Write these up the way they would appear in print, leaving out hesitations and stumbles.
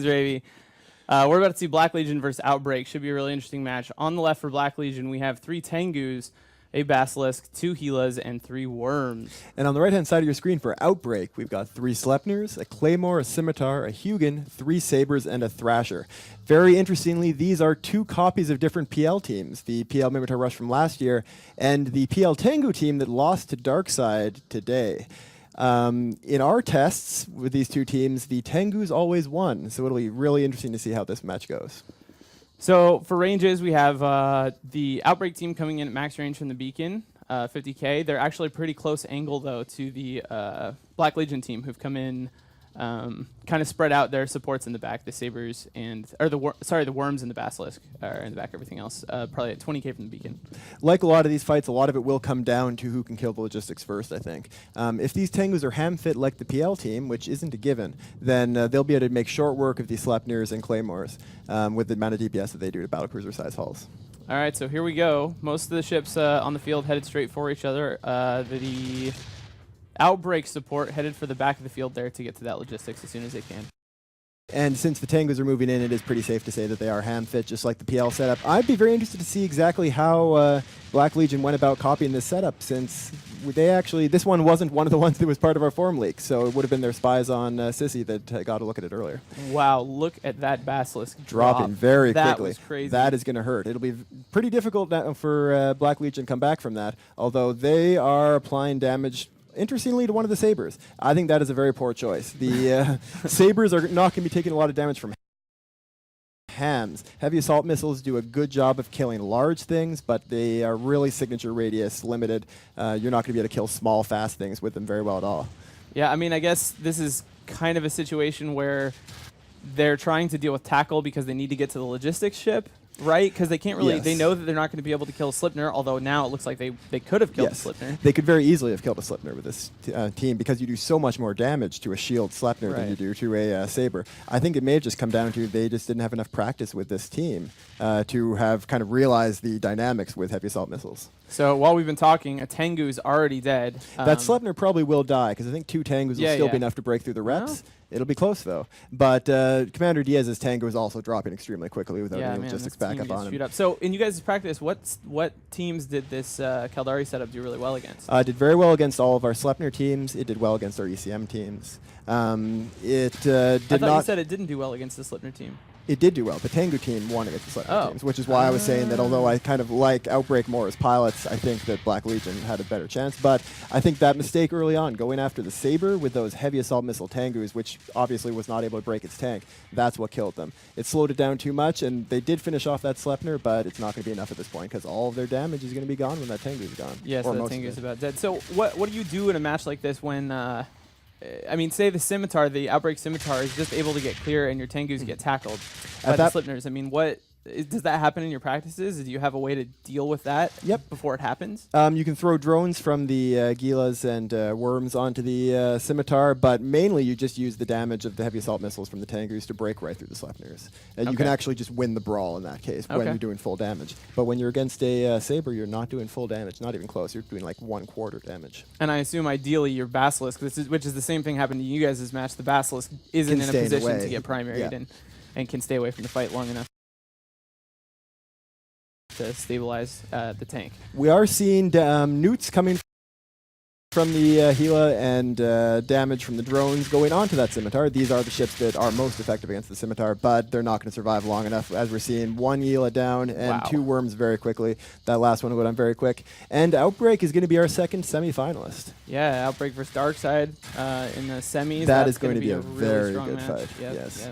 Ravy. We're about to see Black Legion versus Outbreak. Should be a really interesting match. On the left for Black Legion, we have 3 Tengus, a Basilisk, 2 Gilas, and 3 Worms. And on the right-hand side of your screen for Outbreak, we've got 3 Sleipnirs, a Claymore, a Scimitar, a Hugin, 3 Sabres, and a Thrasher. Very interestingly, these are 2 copies of different PL teams. The PL Mimitar Rush from last year and the PL Tengu team that lost to Darkside today. In our tests with these 2 teams, the Tengus always won, so it'll be really interesting to see how this match goes. So for ranges, we have the Outbreak team coming in at max range from the Beacon, 50k. They're actually pretty close angle, though, to the Black Legion team, who've come in kind of spread out their supports in the back, the Sabres and, or the Worms and the Basilisk are in the back, everything else, probably at 20k from the Beacon. Like a lot of these fights, a lot of it will come down to who can kill the logistics first, I think. If these Tengus are ham-fit like the PL team, which isn't a given, then they'll be able to make short work of these Sleipnirs and Claymores with the amount of DPS that they do to battlecruiser-size hulls. All right, so here we go. Most of the ships on the field headed straight for each other. The Outbreak support headed for the back of the field there to get to that logistics as soon as they can. And since the Tengus are moving in, it is pretty safe to say that they are ham-fit, just like the PL setup. I'd be very interested to see exactly how Black Legion went about copying this setup, since they actually, this one wasn't one of the ones that was part of our form leak, so it would have been their spies on Sissy that got a look at it earlier. Wow, look at that Basilisk dropping very quickly. That was crazy. That is going to hurt. It'll be pretty difficult for Black Legion to come back from that, although they are applying damage interestingly to one of the Sabres. I think that is a very poor choice. The Sabres are not going to be taking a lot of damage from hams. Heavy assault missiles do a good job of killing large things, but they are really signature radius limited. You're not going to be able to kill small, fast things with them very well at all. Yeah, I mean, I guess this is kind of a situation where they're trying to deal with tackle because they need to get to the logistics ship, right? Because they can't really, they know that they're not going to be able to kill a Sleipnir, although now it looks like they could have killed a Sleipnir. They could very easily have killed a Sleipnir with this team, because you do so much more damage to a shield Sleipnir than you do to a Saber. I think it may have just come down to they just didn't have enough practice with this team to have kind of realized the dynamics with heavy assault missiles. So while we've been talking, a Tengu's already dead. That Sleipnir probably will die, because I think 2 Tengus will still be enough to break through the reps. Well, it'll be close, though. But Commander Diaz's Tengu is also dropping extremely quickly without any logistics backup on him. So in you guys' practice, what teams did this Caldari setup do really well against? Did very well against all of our Sleipnir teams. It did well against our ECM teams. I thought you said it didn't do well against the Sleipnir team. It did do well. The Tengu team won against the Sleipnir teams, which is why I was saying that although I kind of like Outbreak more as pilots, I think that Black Legion had a better chance. But I think that mistake early on, going after the Saber with those heavy assault missile Tengus, which obviously was not able to break its tank, that's what killed them. It slowed it down too much, and they did finish off that Sleipnir, but it's not going to be enough at this point, because all of their damage is going to be gone when that Tengu is gone. Yes, the Tengu is about dead. So what do you do in a match like this when... I mean, say the Scimitar, the Outbreak Scimitar, is just able to get clear and your Tengus get tackled by the Sleipnirs. I mean, does that happen in your practices? Do you have a way to deal with that before it happens? You can throw drones from the Gilas and Worms onto the Scimitar, but mainly you just use the damage of the heavy assault missiles from the Tengus to break right through the Sleipnirs. You can actually just win the brawl in that case when you're doing full damage. But when you're against a Saber, you're not doing full damage, not even close. You're doing like 1/4 damage. And I assume ideally your Basilisk, which is the same thing happened to you guys' match, the Basilisk isn't in a position to get primaried and can stay away from the fight long enough to stabilize the tank. We are seeing newts coming from the Gila and damage from the drones going onto that Scimitar. These are the ships that are most effective against the Scimitar, but they're not going to survive long enough, as we're seeing 1 Gila down and 2 Worms very quickly. That last one will go down very quick. And Outbreak is going to be our second semi-finalist. Yeah, Outbreak versus Darkside in the semis. That is going to be a really very strong good match. fight. Yes.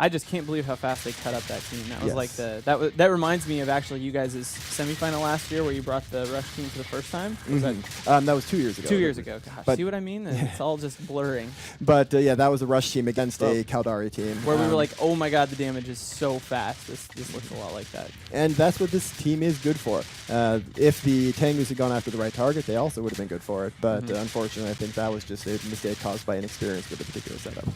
I just can't believe how fast they cut up that team. That was like that reminds me of actually you guys' semifinal last year where you brought the Rush team for the first time. Was that was 2 years ago. 2 years ago. Gosh, but see what I mean? It's all just blurring. But yeah, that was a Rush team against a Caldari team. Where we were like, oh my god, the damage is so fast. This looks a lot like that. And that's what this team is good for. If the Tengus had gone after the right target, they also would have been good for it. But unfortunately, I think that was just a mistake caused by inexperience with the particular setup.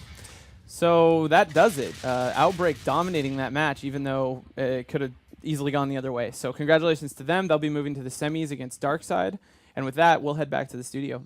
So that does it. Outbreak dominating that match, even though it could have easily gone the other way. So congratulations to them. They'll be moving to the semis against Darkside. And with that, we'll head back to the studio.